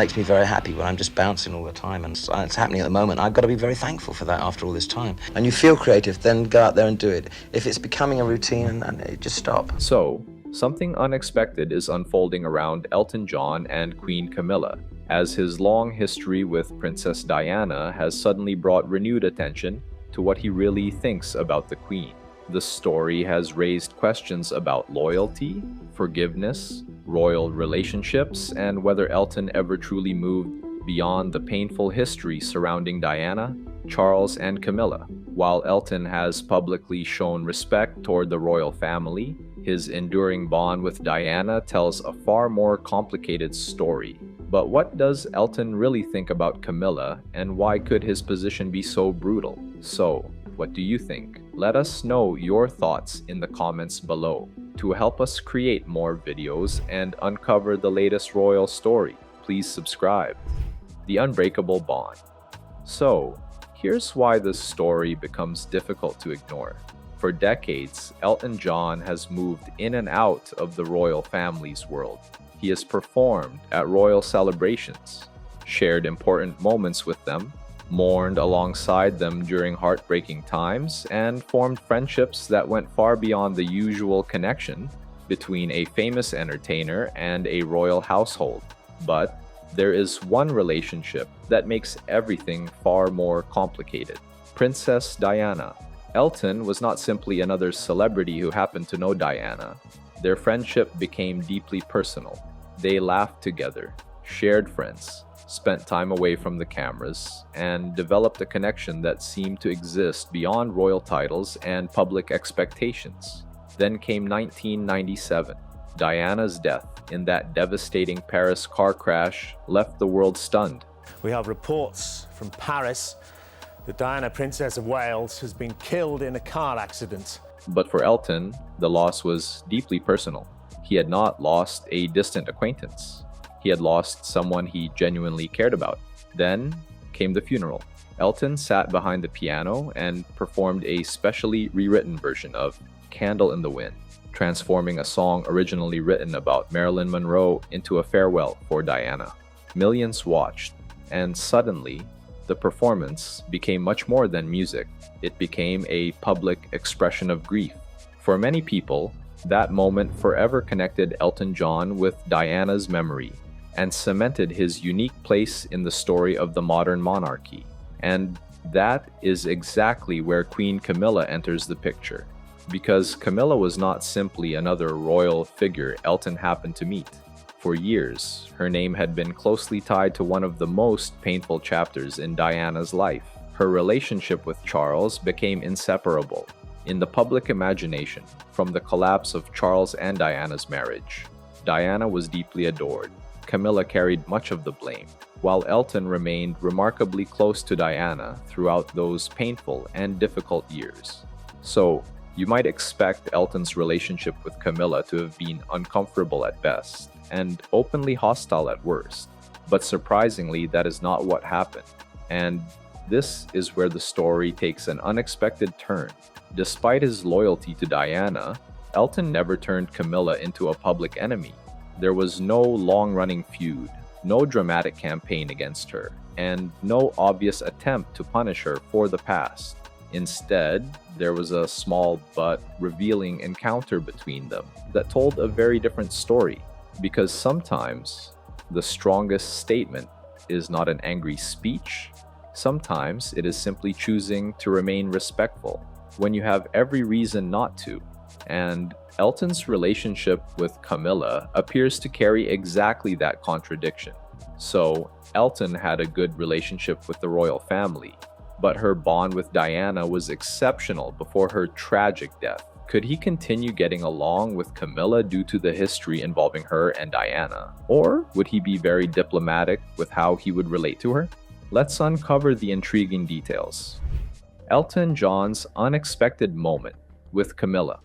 makes me very happy when I'm just bouncing all the time, and it's happening at the moment. I've got to be very thankful for that after all this time. And you feel creative, then go out there and do it. If it's becoming a routine, and just stop. So, something unexpected is unfolding around Elton John and Queen Camilla, as his long history with Princess Diana has suddenly brought renewed attention to what he really thinks about the Queen. The story has raised questions about loyalty, forgiveness, royal relationships, and whether Elton ever truly moved beyond the painful history surrounding Diana, Charles, and Camilla. While Elton has publicly shown respect toward the royal family, his enduring bond with Diana tells a far more complicated story. But what does Elton really think about Camilla, and why could his position be so brutal? So, what do you think? Let us know your thoughts in the comments below. To help us create more videos and uncover the latest royal story, please subscribe. The Unbreakable Bond. So, here's why this story becomes difficult to ignore. For decades, Elton John has moved in and out of the royal family's world. He has performed at royal celebrations, shared important moments with them, mourned alongside them during heartbreaking times, and formed friendships that went far beyond the usual connection between a famous entertainer and a royal household. But there is one relationship that makes everything far more complicated. Princess Diana. Elton was not simply another celebrity who happened to know Diana. Their friendship became deeply personal. They laughed together, shared friends, spent time away from the cameras, and developed a connection that seemed to exist beyond royal titles and public expectations. Then came 1997. Diana's death in that devastating Paris car crash left the world stunned. We have reports from Paris that Diana, Princess of Wales, has been killed in a car accident. But for Elton, the loss was deeply personal. He had not lost a distant acquaintance. He had lost someone he genuinely cared about. Then came the funeral. Elton sat behind the piano and performed a specially rewritten version of Candle in the Wind, transforming a song originally written about Marilyn Monroe into a farewell for Diana. Millions watched, and suddenly, the performance became much more than music. It became a public expression of grief. For many people, that moment forever connected Elton John with Diana's memory and cemented his unique place in the story of the modern monarchy. And that is exactly where Queen Camilla enters the picture. Because Camilla was not simply another royal figure Elton happened to meet. For years, her name had been closely tied to one of the most painful chapters in Diana's life. Her relationship with Charles became inseparable. In the public imagination, from the collapse of Charles and Diana's marriage, Diana was deeply adored. Camilla carried much of the blame, while Elton remained remarkably close to Diana throughout those painful and difficult years. So, you might expect Elton's relationship with Camilla to have been uncomfortable at best and openly hostile at worst. But surprisingly, that is not what happened. And this is where the story takes an unexpected turn. Despite his loyalty to Diana, Elton never turned Camilla into a public enemy. There was no long-running feud, no dramatic campaign against her, and no obvious attempt to punish her for the past. Instead, there was a small but revealing encounter between them that told a very different story. Because sometimes, the strongest statement is not an angry speech. Sometimes it is simply choosing to remain respectful when you have every reason not to. And Elton's relationship with Camilla appears to carry exactly that contradiction. So, Elton had a good relationship with the royal family, but her bond with Diana was exceptional before her tragic death. Could he continue getting along with Camilla due to the history involving her and Diana? Or would he be very diplomatic with how he would relate to her? Let's uncover the intriguing details. Elton John's unexpected moment with Camilla.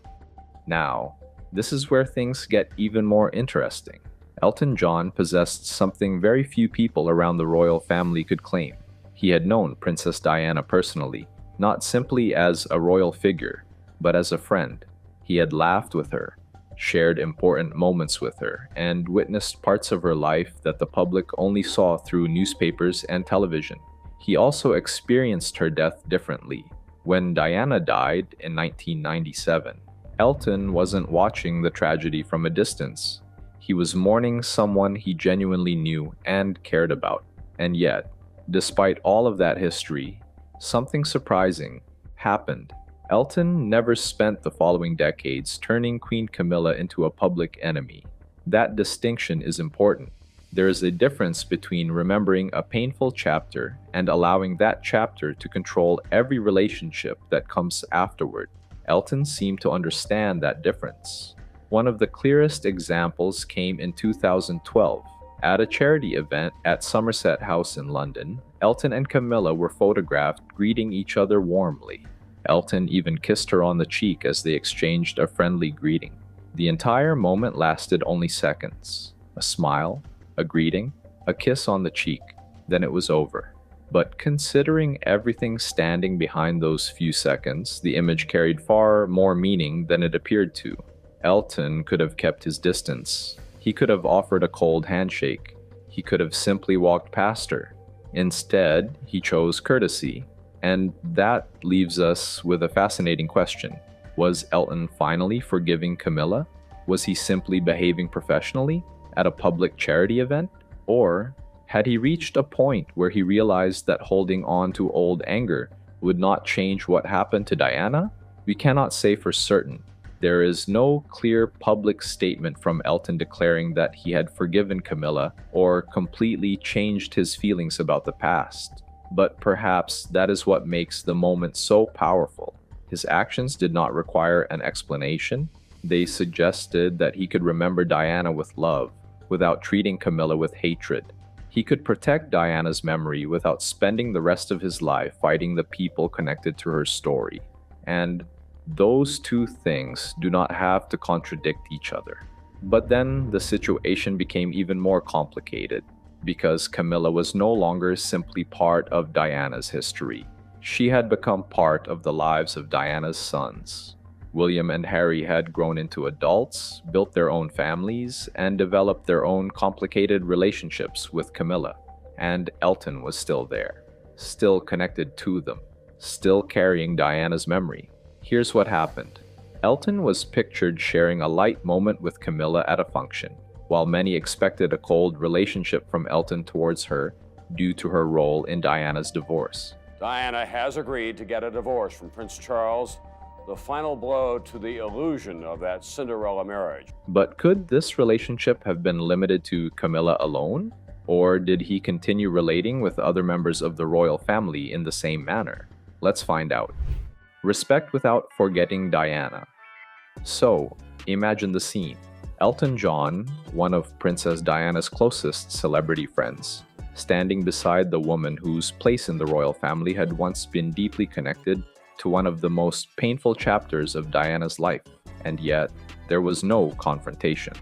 Now, this is where things get even more interesting. Elton John possessed something very few people around the royal family could claim. He had known Princess Diana personally, not simply as a royal figure, but as a friend. He had laughed with her, shared important moments with her, and witnessed parts of her life that the public only saw through newspapers and television. He also experienced her death differently. When Diana died in 1997, Elton wasn't watching the tragedy from a distance. He was mourning someone he genuinely knew and cared about. And yet, despite all of that history, something surprising happened. Elton never spent the following decades turning Queen Camilla into a public enemy. That distinction is important. There is a difference between remembering a painful chapter and allowing that chapter to control every relationship that comes afterward. Elton seemed to understand that difference. One of the clearest examples came in 2012. At a charity event at Somerset House in London, Elton and Camilla were photographed greeting each other warmly. Elton even kissed her on the cheek as they exchanged a friendly greeting. The entire moment lasted only seconds. A smile, a greeting, a kiss on the cheek, then it was over. But considering everything standing behind those few seconds, the image carried far more meaning than it appeared to. Elton could have kept his distance. He could have offered a cold handshake. He could have simply walked past her. Instead, he chose courtesy. And that leaves us with a fascinating question. Was Elton finally forgiving Camilla? Was he simply behaving professionally at a public charity event? Or had he reached a point where he realized that holding on to old anger would not change what happened to Diana? We cannot say for certain. There is no clear public statement from Elton declaring that he had forgiven Camilla or completely changed his feelings about the past. But perhaps that is what makes the moment so powerful. His actions did not require an explanation. They suggested that he could remember Diana with love, without treating Camilla with hatred. He could protect Diana's memory without spending the rest of his life fighting the people connected to her story. And those two things do not have to contradict each other. But then the situation became even more complicated, because Camilla was no longer simply part of Diana's history. She had become part of the lives of Diana's sons. William and Harry had grown into adults, built their own families, and developed their own complicated relationships with Camilla. And Elton was still there, still connected to them, still carrying Diana's memory. Here's what happened. Elton was pictured sharing a light moment with Camilla at a function, while many expected a cold relationship from Elton towards her due to her role in Diana's divorce. Diana has agreed to get a divorce from Prince Charles, the final blow to the illusion of that Cinderella marriage. But could this relationship have been limited to Camilla alone? Or did he continue relating with other members of the royal family in the same manner? Let's find out. Respect without forgetting Diana. So, imagine the scene. Elton John, one of Princess Diana's closest celebrity friends, standing beside the woman whose place in the royal family had once been deeply connected to one of the most painful chapters of Diana's life. And yet, there was no confrontation,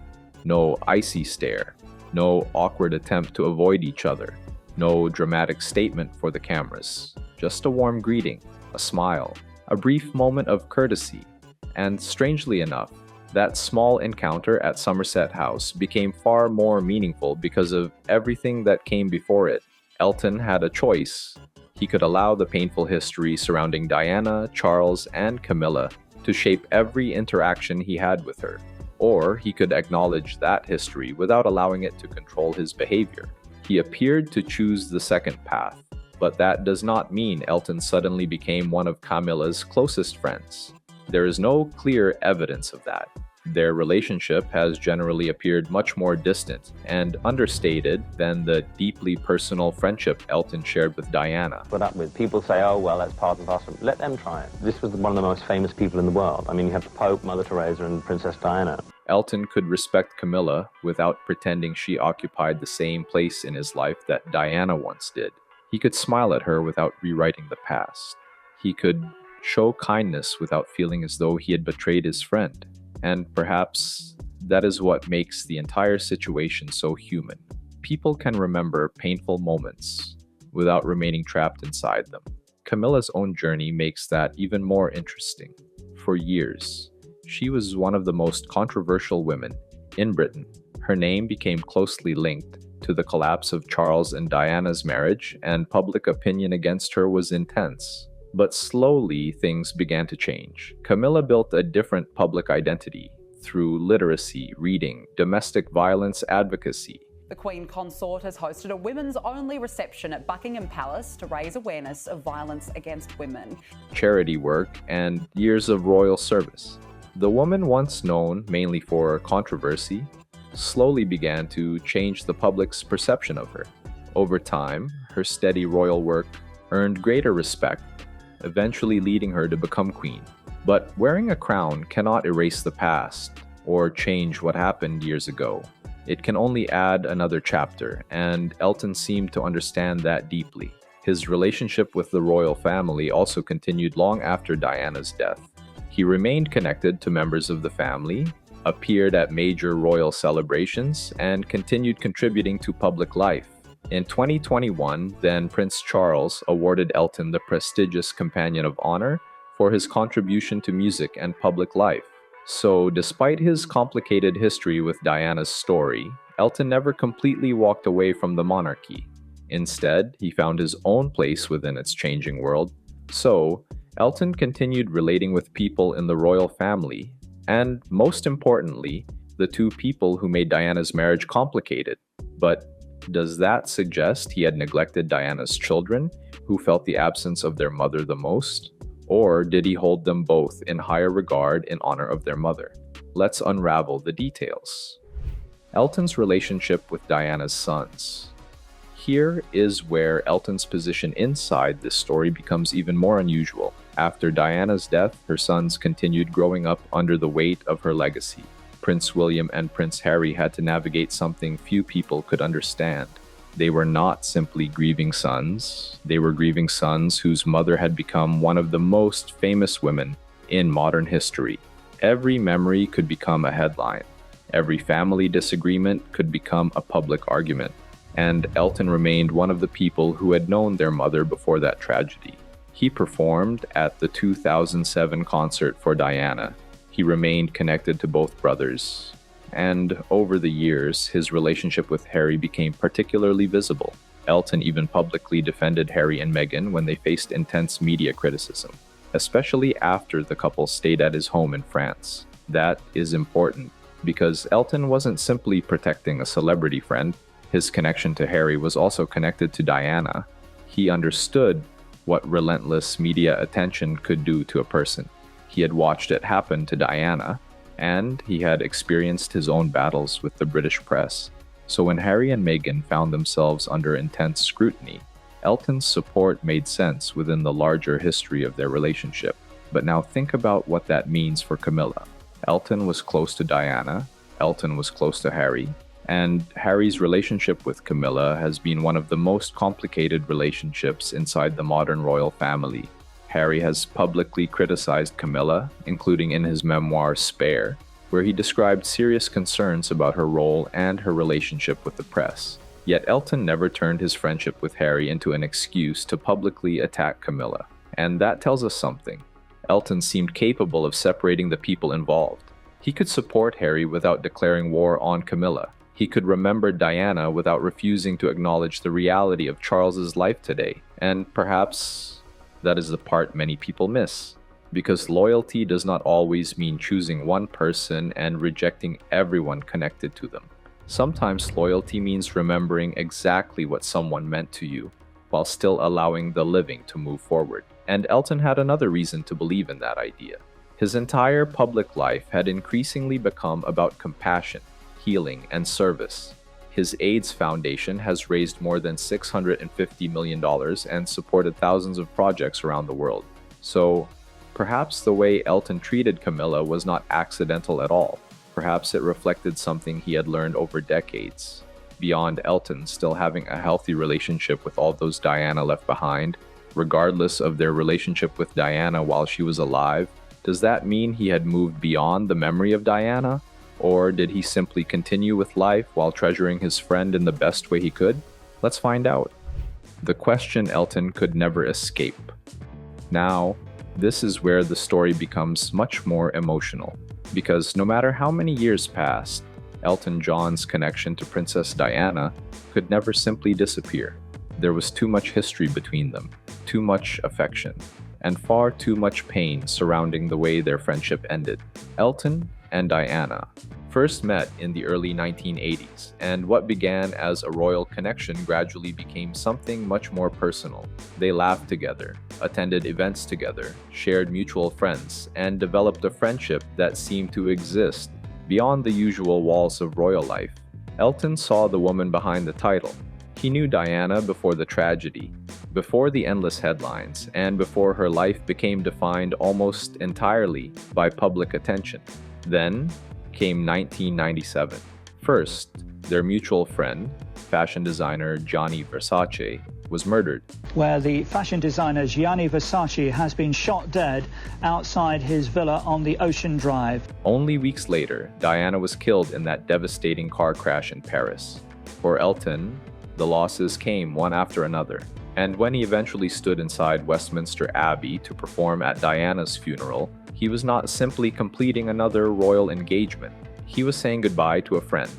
no icy stare, no awkward attempt to avoid each other, no dramatic statement for the cameras, just a warm greeting, a smile, a brief moment of courtesy. And strangely enough, that small encounter at Somerset House became far more meaningful because of everything that came before it. Elton had a choice. He could allow the painful history surrounding Diana, Charles, and Camilla to shape every interaction he had with her, or he could acknowledge that history without allowing it to control his behavior. He appeared to choose the second path, but that does not mean Elton suddenly became one of Camilla's closest friends. There is no clear evidence of that. Their relationship has generally appeared much more distant and understated than the deeply personal friendship Elton shared with Diana. Put up with. People say, oh, well, that's part and parcel. Let them try it. This was one of the most famous people in the world. I mean, you have the Pope, Mother Teresa, and Princess Diana. Elton could respect Camilla without pretending she occupied the same place in his life that Diana once did. He could smile at her without rewriting the past. He could show kindness without feeling as though he had betrayed his friend. And perhaps that is what makes the entire situation so human. People can remember painful moments without remaining trapped inside them. Camilla's own journey makes that even more interesting. For years, She was one of the most controversial women in Britain. Her name became closely linked to the collapse of Charles and Diana's marriage, and public opinion against her was intense. But slowly, things began to change. Camilla built a different public identity through literacy, reading, domestic violence advocacy. The Queen Consort has hosted a women's-only reception at Buckingham Palace to raise awareness of violence against women. Charity work, and years of royal service. The woman once known mainly for controversy slowly began to change the public's perception of her. Over time, her steady royal work earned greater respect, eventually leading her to become queen. But wearing a crown cannot erase the past or change what happened years ago. It can only add another chapter, and Elton seemed to understand that deeply. His relationship with the royal family also continued long after Diana's death. He remained connected to members of the family, appeared at major royal celebrations, and continued contributing to public life. In 2021, then Prince Charles awarded Elton the prestigious Companion of Honor for his contribution to music and public life. So, despite his complicated history with Diana's story, Elton never completely walked away from the monarchy. Instead, he found his own place within its changing world. So, Elton continued relating with people in the royal family, and most importantly, the two people who made Diana's marriage complicated. But does that suggest he had neglected Diana's children, who felt the absence of their mother the most? Or did he hold them both in higher regard in honor of their mother? Let's unravel the details. Elton's relationship with Diana's sons. Here is where Elton's position inside this story becomes even more unusual. After Diana's death, her sons continued growing up under the weight of her legacy. Prince William and Prince Harry had to navigate something few people could understand. They were not simply grieving sons. They were grieving sons whose mother had become one of the most famous women in modern history. Every memory could become a headline. Every family disagreement could become a public argument. And Elton remained one of the people who had known their mother before that tragedy. He performed at the 2007 concert for Diana. He remained connected to both brothers. And over the years, his relationship with Harry became particularly visible. Elton even publicly defended Harry and Meghan when they faced intense media criticism, especially after the couple stayed at his home in France. That is important, because Elton wasn't simply protecting a celebrity friend. His connection to Harry was also connected to Diana. He understood what relentless media attention could do to a person. He had watched it happen to Diana, and he had experienced his own battles with the British press. So when Harry and Meghan found themselves under intense scrutiny, Elton's support made sense within the larger history of their relationship. But now think about what that means for Camilla. Elton was close to Diana, Elton was close to Harry, and Harry's relationship with Camilla has been one of the most complicated relationships inside the modern royal family. Harry has publicly criticized Camilla, including in his memoir Spare, where he described serious concerns about her role and her relationship with the press. Yet Elton never turned his friendship with Harry into an excuse to publicly attack Camilla. And that tells us something. Elton seemed capable of separating the people involved. He could support Harry without declaring war on Camilla. He could remember Diana without refusing to acknowledge the reality of Charles's life today. And perhaps that is the part many people miss. Because loyalty does not always mean choosing one person and rejecting everyone connected to them. Sometimes loyalty means remembering exactly what someone meant to you, while still allowing the living to move forward. And Elton had another reason to believe in that idea. His entire public life had increasingly become about compassion, healing, and service. His AIDS Foundation has raised more than $650 million and supported thousands of projects around the world. So, perhaps the way Elton treated Camilla was not accidental at all. Perhaps it reflected something he had learned over decades. Beyond Elton still having a healthy relationship with all those Diana left behind, regardless of their relationship with Diana while she was alive, does that mean he had moved beyond the memory of Diana? Or did he simply continue with life while treasuring his friend in the best way he could? Let's find out. The question Elton could never escape. Now, this is where the story becomes much more emotional. because no matter how many years passed, Elton John's connection to Princess Diana could never simply disappear. There was too much history between them, too much affection, and far too much pain surrounding the way their friendship ended. Elton and Diana first met in the early 1980s, and what began as a royal connection gradually became something much more personal. They laughed together, attended events together, shared mutual friends, and developed a friendship that seemed to exist beyond the usual walls of royal life. Elton saw the woman behind the title. He knew Diana before the tragedy, before the endless headlines, and before her life became defined almost entirely by public attention. Then came 1997. First, their mutual friend, fashion designer Gianni Versace, was murdered. Where the fashion designer Gianni Versace has been shot dead outside his villa on the Ocean Drive. Only weeks later, Diana was killed in that devastating car crash in Paris. For Elton, the losses came one after another, and when he eventually stood inside Westminster Abbey to perform at Diana's funeral, he was not simply completing another royal engagement. He was saying goodbye to a friend.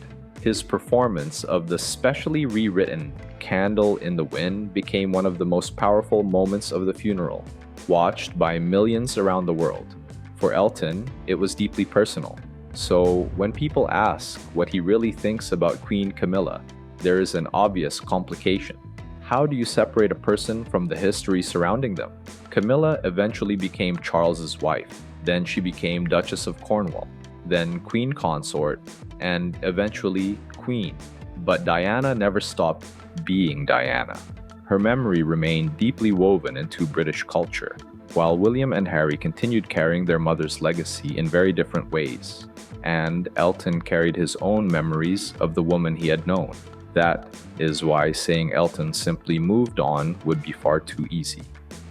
His performance of the specially rewritten Candle in the Wind became one of the most powerful moments of the funeral, watched by millions around the world. For Elton, it was deeply personal. So when people ask what he really thinks about Queen Camilla, there is an obvious complication. How do you separate a person from the history surrounding them? Camilla eventually became Charles's wife. Then she became Duchess of Cornwall, then Queen Consort, and eventually Queen. But Diana never stopped being Diana. Her memory remained deeply woven into British culture, while William and Harry continued carrying their mother's legacy in very different ways. And Elton carried his own memories of the woman he had known. That is why saying Elton simply moved on would be far too easy.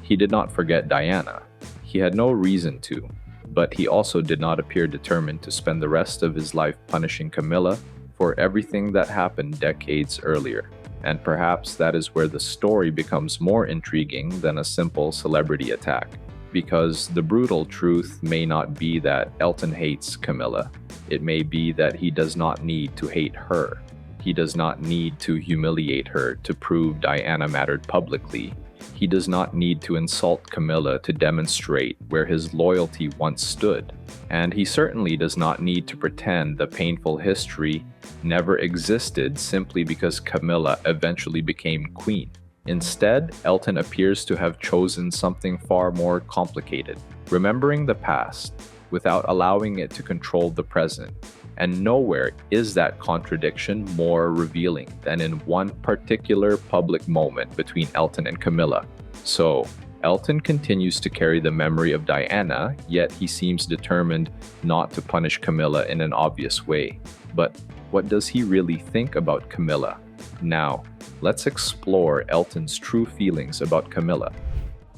He did not forget Diana. He had no reason to, but he also did not appear determined to spend the rest of his life punishing Camilla for everything that happened decades earlier. And perhaps that is where the story becomes more intriguing than a simple celebrity attack. Because the brutal truth may not be that Elton hates Camilla. It may be that he does not need to hate her. He does not need to humiliate her to prove Diana mattered publicly. He does not need to insult Camilla to demonstrate where his loyalty once stood. And he certainly does not need to pretend the painful history never existed simply because Camilla eventually became queen. Instead, Elton appears to have chosen something far more complicated, remembering the past without allowing it to control the present. And nowhere is that contradiction more revealing than in one particular public moment between Elton and Camilla. So, Elton continues to carry the memory of Diana, yet he seems determined not to punish Camilla in an obvious way. But what does he really think about Camilla? Now, let's explore Elton's true feelings about Camilla.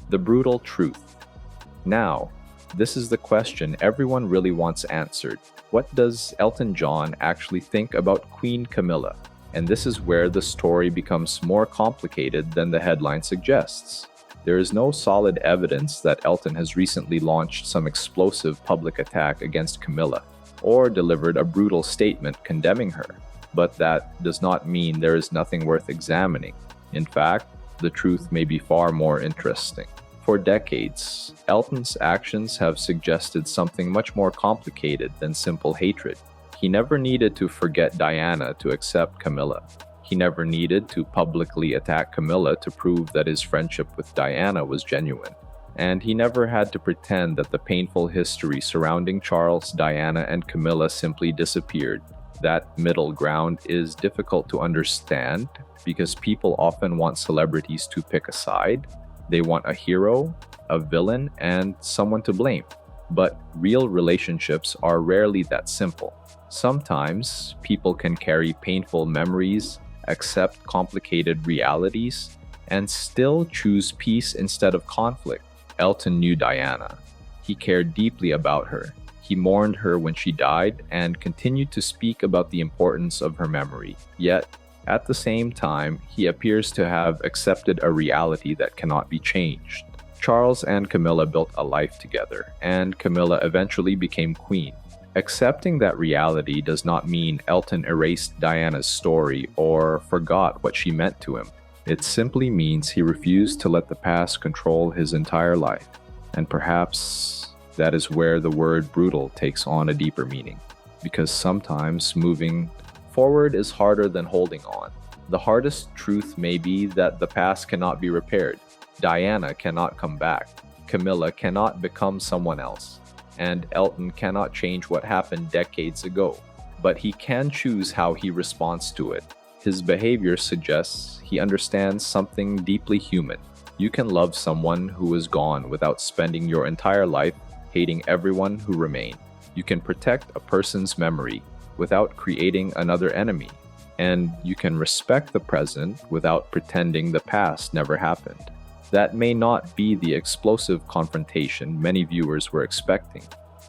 The brutal truth. Now, this is the question everyone really wants answered. What does Elton John actually think about Queen Camilla? And this is where the story becomes more complicated than the headline suggests. There is no solid evidence that Elton has recently launched some explosive public attack against Camilla, or delivered a brutal statement condemning her. But that does not mean there is nothing worth examining. In fact, the truth may be far more interesting. For decades, Elton's actions have suggested something much more complicated than simple hatred. He never needed to forget Diana to accept Camilla. He never needed to publicly attack Camilla to prove that his friendship with Diana was genuine. And he never had to pretend that the painful history surrounding Charles, Diana, and Camilla simply disappeared. That middle ground is difficult to understand because people often want celebrities to pick a side. They want a hero, a villain, and someone to blame. But real relationships are rarely that simple. Sometimes people can carry painful memories, accept complicated realities, and still choose peace instead of conflict. Elton knew Diana. He cared deeply about her. He mourned her when she died and continued to speak about the importance of her memory. Yet, at the same time, he appears to have accepted a reality that cannot be changed. Charles and Camilla built a life together, and Camilla eventually became queen. Accepting that reality does not mean Elton erased Diana's story or forgot what she meant to him. It simply means he refused to let the past control his entire life. And perhaps that is where the word brutal takes on a deeper meaning. Because sometimes moving forward is harder than holding on. The hardest truth may be that the past cannot be repaired. Diana cannot come back. Camilla cannot become someone else. And Elton cannot change what happened decades ago. But he can choose how he responds to it. His behavior suggests he understands something deeply human. You can love someone who is gone without spending your entire life hating everyone who remained. You can protect a person's memory without creating another enemy. And you can respect the present without pretending the past never happened. That may not be the explosive confrontation many viewers were expecting,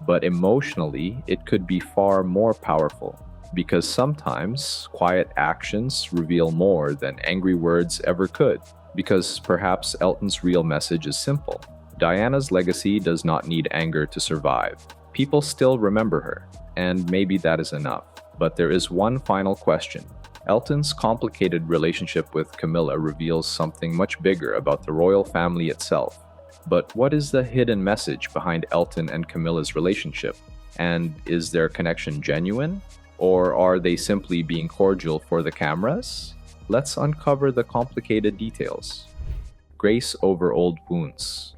but emotionally, it could be far more powerful. Because sometimes quiet actions reveal more than angry words ever could. Because perhaps Elton's real message is simple. Diana's legacy does not need anger to survive. People still remember her, and maybe that is enough. But there is one final question. Elton's complicated relationship with Camilla reveals something much bigger about the royal family itself. But what is the hidden message behind Elton and Camilla's relationship? And is their connection genuine? Or are they simply being cordial for the cameras? Let's uncover the complicated details. Grace over old wounds.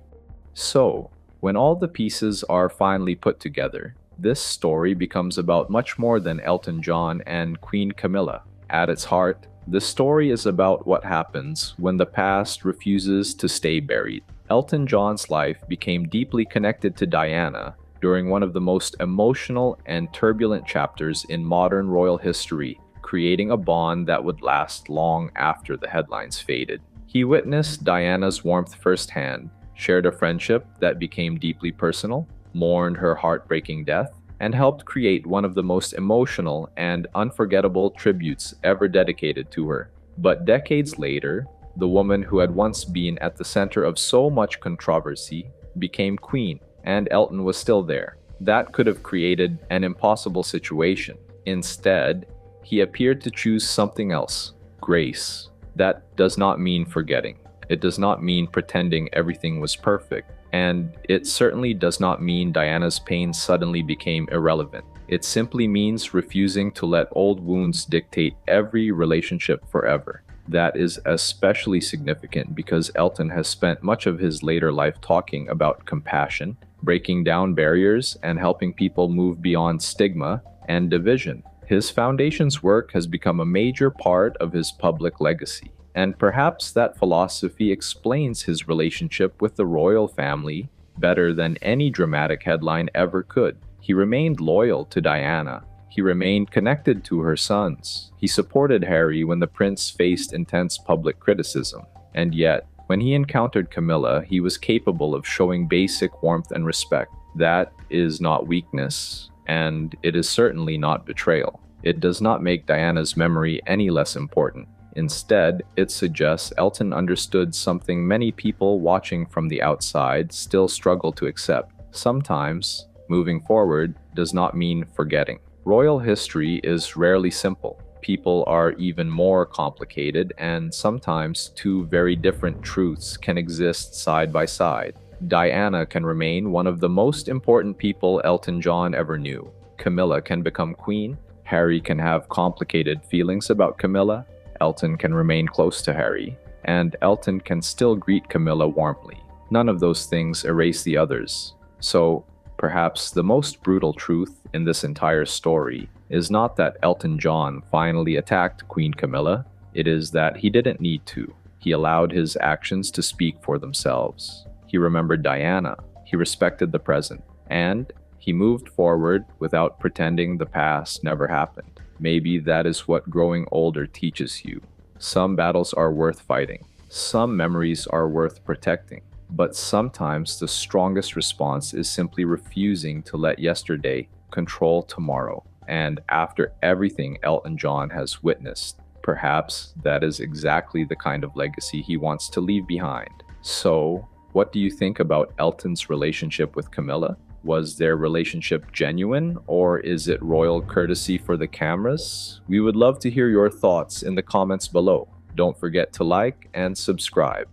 So, when all the pieces are finally put together, this story becomes about much more than Elton John and Queen Camilla. At its heart, the story is about what happens when the past refuses to stay buried. Elton John's life became deeply connected to Diana during one of the most emotional and turbulent chapters in modern royal history, creating a bond that would last long after the headlines faded. He witnessed Diana's warmth firsthand, shared a friendship that became deeply personal, mourned her heartbreaking death, and helped create one of the most emotional and unforgettable tributes ever dedicated to her. But decades later, the woman who had once been at the center of so much controversy became queen, and Elton was still there. That could have created an impossible situation. Instead, he appeared to choose something else: grace. That does not mean forgetting. It does not mean pretending everything was perfect. And it certainly does not mean Diana's pain suddenly became irrelevant. It simply means refusing to let old wounds dictate every relationship forever. That is especially significant because Elton has spent much of his later life talking about compassion, breaking down barriers, and helping people move beyond stigma and division. His foundation's work has become a major part of his public legacy. And perhaps that philosophy explains his relationship with the royal family better than any dramatic headline ever could. He remained loyal to Diana. He remained connected to her sons. He supported Harry when the prince faced intense public criticism. And yet, when he encountered Camilla, he was capable of showing basic warmth and respect. That is not weakness, and it is certainly not betrayal. It does not make Diana's memory any less important. Instead, it suggests Elton understood something many people watching from the outside still struggle to accept. Sometimes, moving forward does not mean forgetting. Royal history is rarely simple. People are even more complicated, and sometimes two very different truths can exist side by side. Diana can remain one of the most important people Elton John ever knew. Camilla can become queen. Harry can have complicated feelings about Camilla. Elton can remain close to Harry, and Elton can still greet Camilla warmly. None of those things erase the others. So, perhaps the most brutal truth in this entire story is not that Elton John finally attacked Queen Camilla, it is that he didn't need to. He allowed his actions to speak for themselves. He remembered Diana, he respected the present, and he moved forward without pretending the past never happened. Maybe that is what growing older teaches you. Some battles are worth fighting. Some memories are worth protecting. But sometimes the strongest response is simply refusing to let yesterday control tomorrow. And after everything Elton John has witnessed, perhaps that is exactly the kind of legacy he wants to leave behind. So, what do you think about Elton's relationship with Camilla? Was their relationship genuine, or is it royal courtesy for the cameras? We would love to hear your thoughts in the comments below. Don't forget to like and subscribe.